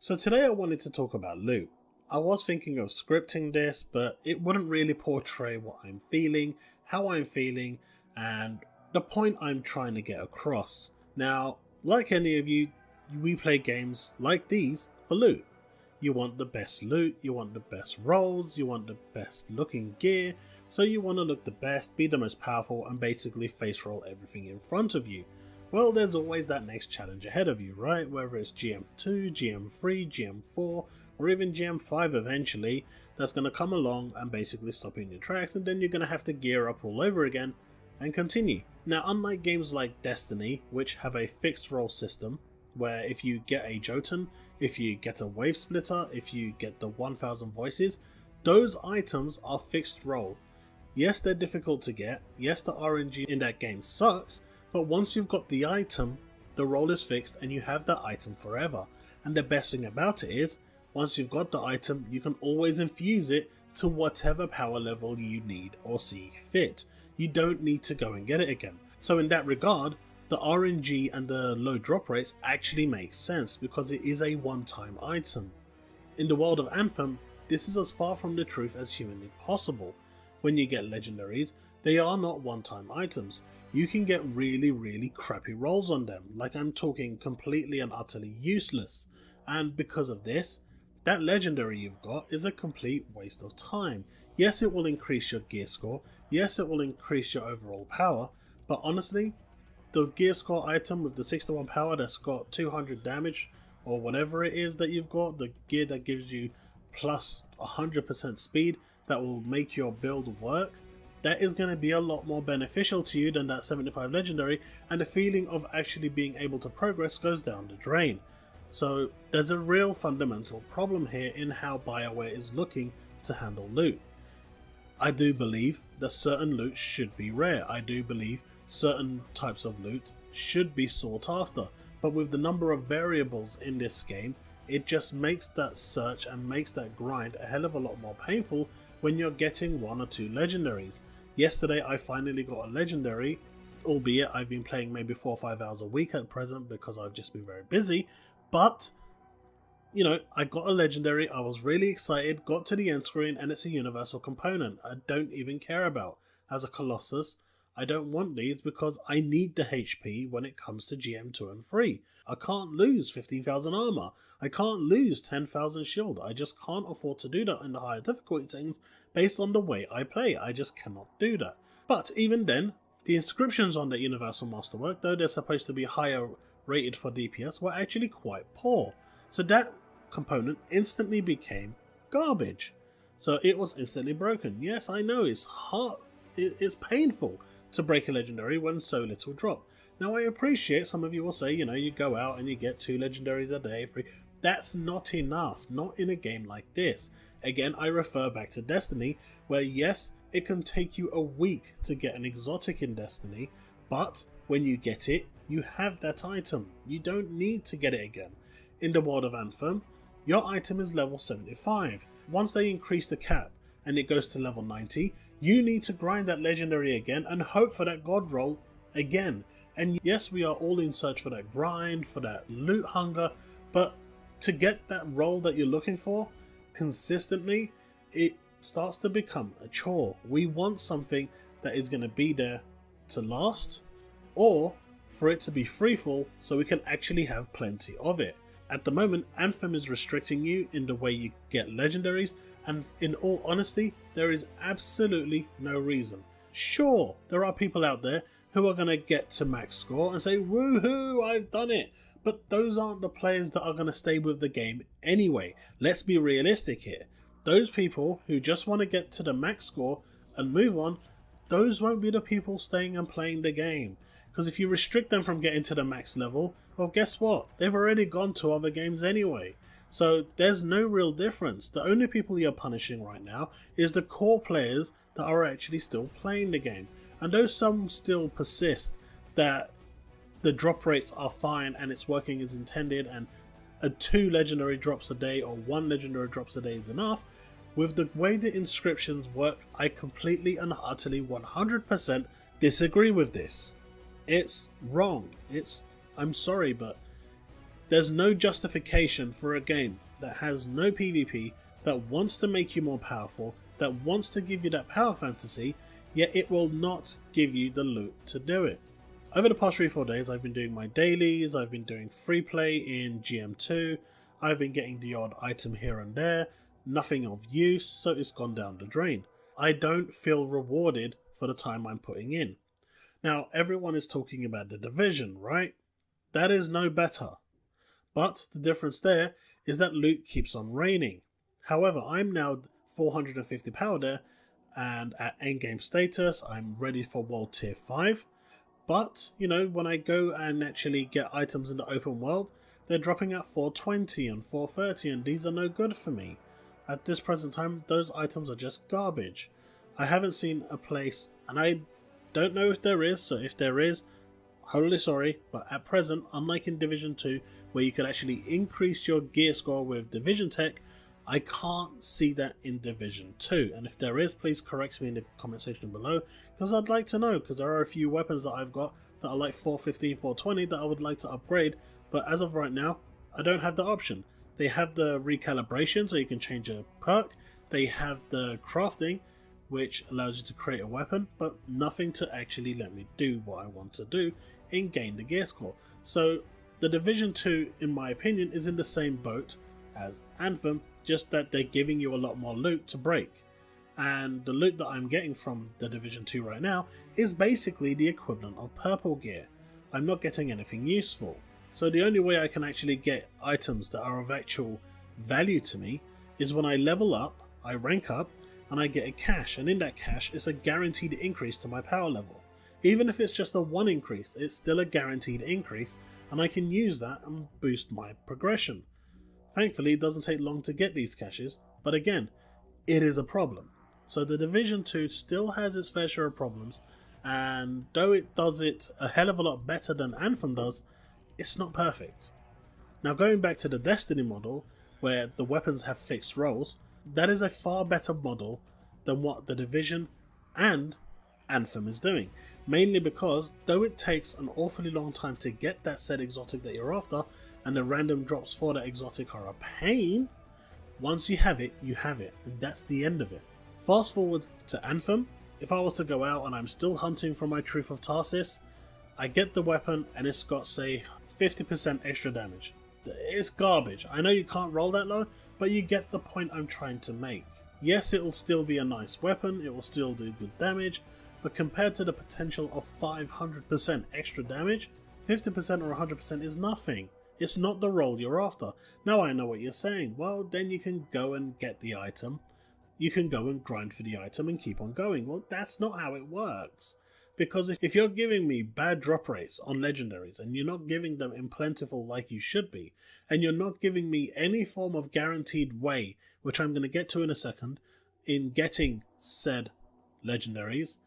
So today I wanted to talk about loot. I was thinking of scripting this, but it wouldn't really portray what I'm feeling, how I'm feeling, and the point I'm trying to get across. Now, like any of you, we play games like these for loot. You want the best loot, you want the best rolls, you want the best looking gear, so you want to look the best, be the most powerful, and basically face roll everything in front of you. Well, there's always that next challenge ahead of you, right? Whether it's GM2, GM3, GM4, or even GM5 eventually, that's going to come along and basically stop you in your tracks, and then you're going to have to gear up all over again and continue. Now, unlike games like Destiny, which have a fixed roll system, where if you get a Jotun, if you get a Wave Splitter, if you get the 1000 Voices, those items are fixed roll. Yes, they're difficult to get, yes, the RNG in that game sucks, but once you've got the item, the roll is fixed and you have that item forever. And the best thing about it is, once you've got the item, you can always infuse it to whatever power level you need or see fit. You don't need to go and get it again. So in that regard, the RNG and the low drop rates actually make sense because it is a one-time item. In the world of Anthem, this is as far from the truth as humanly possible. When you get legendaries, they are not one-time items. You can get really crappy rolls on them, like I'm talking completely and utterly useless, and because of this, that legendary you've got is a complete waste of time. Yes, it will increase your gear score, yes it will increase your overall power, but honestly, the gear score item with the 61 power that's got 200 damage, or whatever it is that you've got, the gear that gives you plus 100% speed that will make your build work, that is going to be a lot more beneficial to you than that 75 legendary, and the feeling of actually being able to progress goes down the drain. So there's a real fundamental problem here in how BioWare is looking to handle loot. I do believe that certain loot should be rare, I do believe certain types of loot should be sought after, but with the number of variables in this game, it just makes that search and makes that grind a hell of a lot more painful when you're getting one or two legendaries. Yesterday I finally got a legendary, albeit I've been playing maybe 4 or 5 hours a week at present because I've just been very busy, but you know, I got a legendary, I was really excited, got to the end screen, and it's a universal component I don't even care about. As a Colossus, I don't want these because I need the HP when it comes to GM2 and 3. I can't lose 15,000 armor. I can't lose 10,000 shield. I just can't afford to do that in the higher difficulty settings based on the way I play. I just cannot do that. But even then, the inscriptions on the Universal Masterwork, though they're supposed to be higher rated for DPS, were actually quite poor. So that component instantly became garbage. So it was instantly broken. Yes, I know it's hard. It's painful to break a legendary when so little drop. Now I appreciate some of you will say, you know, you go out and you get 2 legendaries a day free. That's not enough, not in a game like this. Again, I refer back to Destiny, where yes, it can take you a week to get an exotic in Destiny, but when you get it, you have that item. You don't need to get it again. In the world of Anthem, your item is level 75. Once they increase the cap and it goes to level 90, you need to grind that legendary again and hope for that god roll again. And yes, we are all in search for that grind, for that loot hunger, but to get that roll that you're looking for consistently, it starts to become a chore. We want something that is going to be there to last, or for it to be freefall so we can actually have plenty of it. At the moment, Anthem is restricting you in the way you get legendaries, and in all honesty, there is absolutely no reason. Sure, there are people out there who are going to get to max score and say, woohoo, I've done it. But those aren't the players that are going to stay with the game anyway. Let's be realistic here. Those people who just want to get to the max score and move on, those won't be the people staying and playing the game. Because if you restrict them from getting to the max level, well, guess what? They've already gone to other games anyway. So there's no real difference. The only people you're punishing right now is the core players that are actually still playing the game. And though some still persist that the drop rates are fine and it's working as intended and 2 legendary drops a day or 1 legendary drops a day is enough, with the way the inscriptions work, I completely and utterly 100% disagree with this. It's wrong. I'm sorry, but There's no justification for a game that has no PvP, that wants to make you more powerful, that wants to give you that power fantasy, yet it will not give you the loot to do it. Over the past 3-4 days, I've been doing my dailies, I've been doing free play in GM2, I've been getting the odd item here and there, nothing of use, so it's gone down the drain. I don't feel rewarded for the time I'm putting in. Now, everyone is talking about the Division, right? That is no better. But the difference there is that loot keeps on raining. However, I'm now 450 power there, and at endgame status, I'm ready for World Tier 5. But, you know, when I go and actually get items in the open world, they're dropping at 420 and 430, and these are no good for me. At this present time, those items are just garbage. I haven't seen a place, and I don't know if there is, so if there is, wholly sorry, but at present, unlike in Division 2, where you could actually increase your gear score with Division Tech, I can't see that in Division 2. And if there is, please correct me in the comment section below, because I'd like to know, because there are a few weapons that I've got that are like 415, 420 that I would like to upgrade, but as of right now, I don't have the option. They have the recalibration, so you can change a perk. They have the crafting, which allows you to create a weapon, but nothing to actually let me do what I want to do and gain the gear score. So the Division 2, in my opinion, is in the same boat as Anthem, just that they're giving you a lot more loot to break. And the loot that I'm getting from the Division 2 right now is basically the equivalent of purple gear. I'm not getting anything useful. So the only way I can actually get items that are of actual value to me is when I level up, I rank up, and I get a cash, and in that cash it's a guaranteed increase to my power level. Even if it's just a 1 increase, it's still a guaranteed increase, and I can use that and boost my progression. Thankfully, it doesn't take long to get these caches, but again, it is a problem. So the Division 2 still has its fair share of problems, and though it does it a hell of a lot better than Anthem does, it's not perfect. Now, going back to the Destiny model, where the weapons have fixed roles, that is a far better model than what the Division and Anthem is doing. Mainly because, though it takes an awfully long time to get that said exotic that you're after, and the random drops for that exotic are a pain, once you have it, and that's the end of it. Fast forward to Anthem, if I was to go out and I'm still hunting for my Truth of Tarsis, I get the weapon and it's got, say, 50% extra damage. It's garbage. I know you can't roll that low, but you get the point I'm trying to make. Yes, it will still be a nice weapon, it will still do good damage, but compared to the potential of 500% extra damage, 50% or 100% is nothing. It's not the roll you're after. Now I know what you're saying. Well, then you can go and get the item. You can go and grind for the item and keep on going. Well, that's not how it works. Because if you're giving me bad drop rates on legendaries and you're not giving them in plentiful like you should be, and you're not giving me any form of guaranteed way, which I'm going to get to in a second, in getting said legendaries,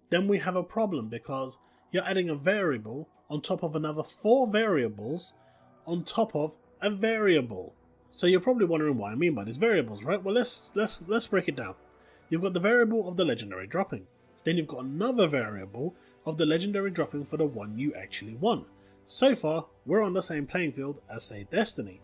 then we have a problem, because you're adding a variable on top of another 4 variables on top of a variable. So you're probably wondering what I mean by these variables, right? Well, let's break it down. You've got the variable of the legendary dropping. Then you've got another variable of the legendary dropping for the one you actually want. So far, we're on the same playing field as, say, Destiny.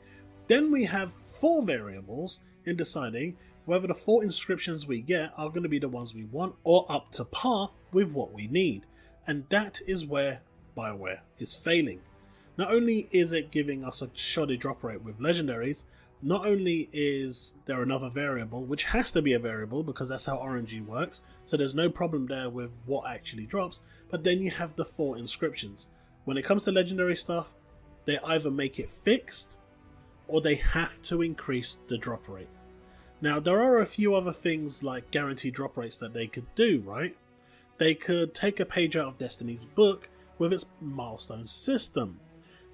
Then we have 4 variables in deciding whether the 4 inscriptions we get are going to be the ones we want or up to par with what we need. And that is where BioWare is failing. Not only is it giving us a shoddy drop rate with legendaries, not only is there another variable, which has to be a variable because that's how RNG works, so there's no problem there with what actually drops, but then you have the 4 inscriptions. When it comes to legendary stuff, they either make it fixed or they have to increase the drop rate. Now, there are a few other things like guaranteed drop rates that they could do, right? They could take a page out of Destiny's book with its milestone system.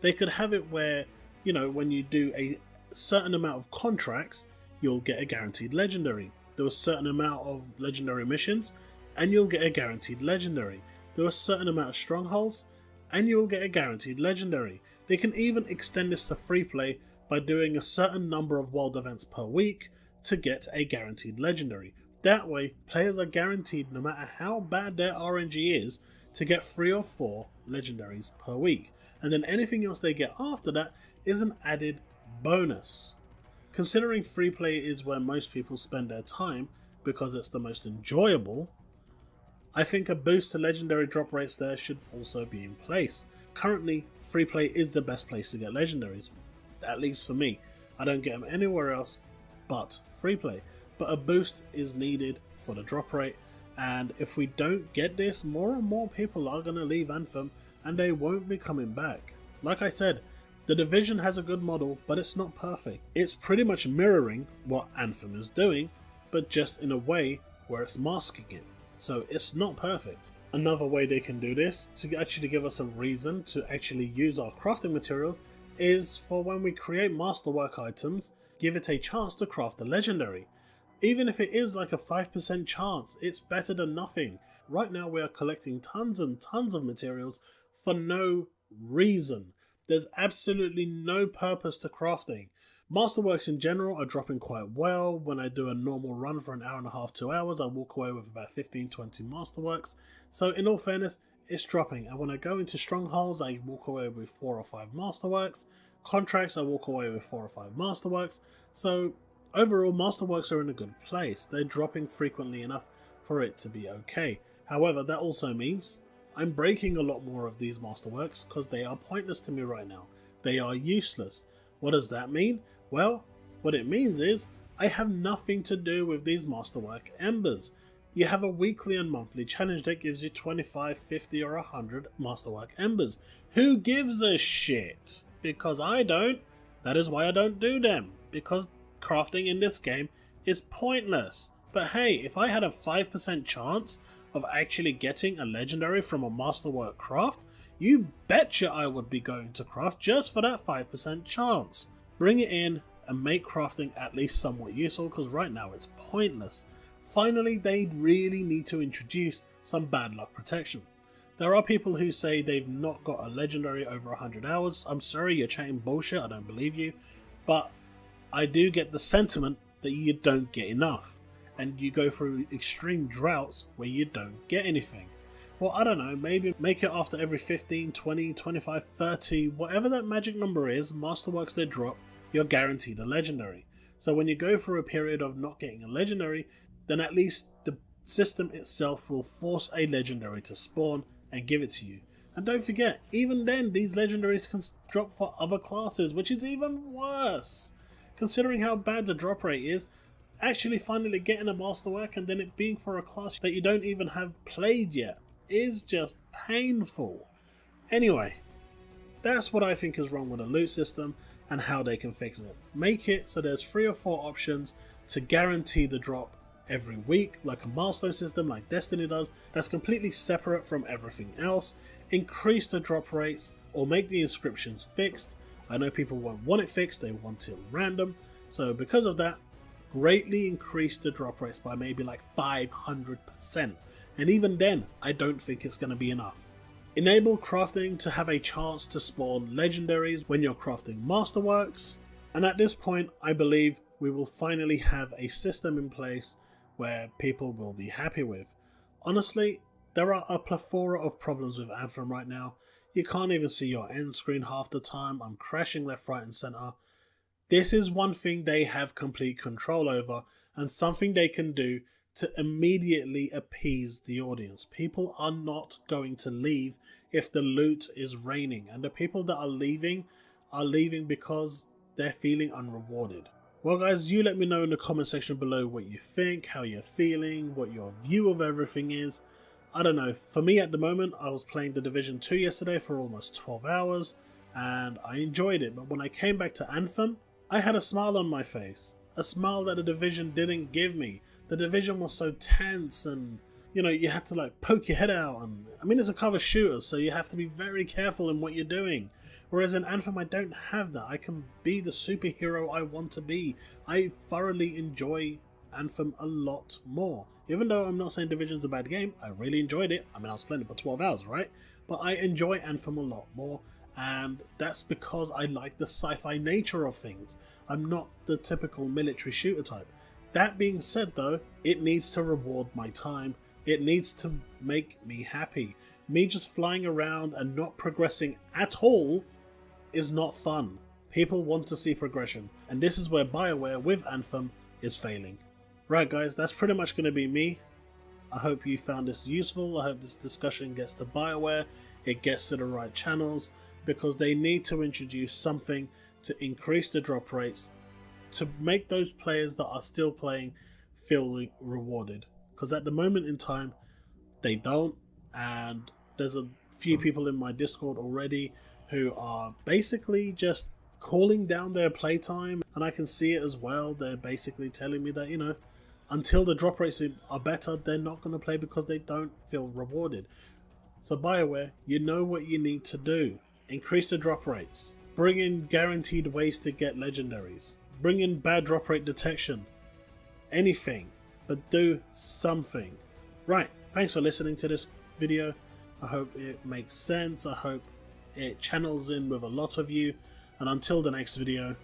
They could have it where, you know, when you do a certain amount of contracts, you'll get a guaranteed legendary. There are a certain amount of legendary missions, and you'll get a guaranteed legendary. There are a certain amount of strongholds, and you'll get a guaranteed legendary. They can even extend this to free play by doing a certain number of world events per week to get a guaranteed legendary. That way, players are guaranteed, no matter how bad their RNG is, to get 3 or 4 legendaries per week. And then anything else they get after that is an added bonus. Considering free play is where most people spend their time because it's the most enjoyable, I think a boost to legendary drop rates there should also be in place. Currently, free play is the best place to get legendaries, at least for me. I don't get them anywhere else but free play, but a boost is needed for the drop rate, and if we don't get this, more and more people are going to leave Anthem and they won't be coming back. Like I said, the Division has a good model, but it's not perfect. It's pretty much mirroring what Anthem is doing, but just in a way where it's masking it. So it's not perfect. Another way they can do this, to actually give us a reason to actually use our crafting materials, is for when we create masterwork items, give it a chance to craft a legendary. Even if it is like a 5% chance, it's better than nothing. Right now we are collecting tons and tons of materials for no reason. There's absolutely no purpose to crafting. Masterworks in general are dropping quite well. When I do a normal run for an hour and a half, 2 hours, I walk away with about 15-20 masterworks. So in all fairness, it's dropping. And when I go into strongholds, I walk away with 4 or 5 masterworks. Contracts, I walk away with 4 or 5 masterworks. So overall, masterworks are in a good place. They're dropping frequently enough for it to be okay. However, that also means I'm breaking a lot more of these masterworks because they are pointless to me right now. They are useless. What does that mean? Well, what it means is I have nothing to do with these masterwork embers. You have a weekly and monthly challenge that gives you 25, 50 or 100 masterwork embers. Who gives a shit? Because I don't. That is why I don't do them. Because crafting in this game is pointless. But hey, if I had a 5% chance of actually getting a legendary from a masterwork craft, you betcha I would be going to craft just for that 5% chance. Bring it in and make crafting at least somewhat useful, because right now it's pointless. Finally, they really need to introduce some bad luck protection. There are people who say they've not got a legendary over 100 hours. I'm sorry, you're chatting bullshit, I don't believe you. But I do get the sentiment that you don't get enough, and you go through extreme droughts where you don't get anything. Well, I don't know, maybe make it after every 15, 20, 25, 30, whatever that magic number is, masterworks they drop, you're guaranteed a legendary. So when you go through a period of not getting a legendary, then at least the system itself will force a legendary to spawn and give it to you. And don't forget, even then these legendaries can drop for other classes, which is even worse. Considering how bad the drop rate is, actually finally getting a masterwork and then it being for a class that you don't even have played yet is just painful. Anyway, that's what I think is wrong with the loot system and how they can fix it. Make it so there's 3 or 4 options to guarantee the drop every week, like a milestone system like Destiny does, that's completely separate from everything else. Increase the drop rates or make the inscriptions fixed. I know people won't want it fixed, they want it random. So because of that, greatly increase the drop rates by maybe like 500%. And even then, I don't think it's going to be enough. Enable crafting to have a chance to spawn legendaries when you're crafting masterworks. And at this point, I believe we will finally have a system in place where people will be happy with. Honestly, there are a plethora of problems with Anthem right now. You can't even see your end screen half the time. I'm crashing left, right and center. This is one thing they have complete control over and something they can do to immediately appease the audience. People are not going to leave if the loot is raining, and the people that are leaving because they're feeling unrewarded. Well guys, you let me know in the comment section below what you think, how you're feeling, what your view of everything is. I don't know, for me at the moment, I was playing The Division 2 yesterday for almost 12 hours and I enjoyed it, but when I came back to Anthem, I had a smile on my face. A smile that The Division didn't give me. The Division was so tense and, you know, you had to like poke your head out, and I mean it's a cover shooter, so you have to be very careful in what you're doing. Whereas in Anthem I don't have that. I can be the superhero I want to be. I thoroughly enjoy Anthem a lot more. Even though I'm not saying Division's a bad game, I really enjoyed it. I mean I was playing it for 12 hours, right? But I enjoy Anthem a lot more, and that's because I like the sci-fi nature of things. I'm not the typical military shooter type. That being said though, it needs to reward my time. It needs to make me happy. Me just flying around and not progressing at all is not fun. People want to see progression, and this is where BioWare with Anthem is failing. Right guys, that's pretty much going to be me. I hope you found this useful. I hope this discussion gets to BioWare, it gets to the right channels, because they need to introduce something to increase the drop rates, to make those players that are still playing feel rewarded. Because at the moment in time, they don't, and there's a few people in my Discord already who are basically just calling down their playtime, and I can see it as well. They're basically telling me that, you know, until the drop rates are better, they're not going to play because they don't feel rewarded. So BioWare, you know what you need to do. Increase the drop rates. Bring in guaranteed ways to get legendaries. Bring in bad drop rate detection. Anything, but do something. Right, thanks for listening to this video. I hope it makes sense. I hope it channels in with a lot of you. And until the next video,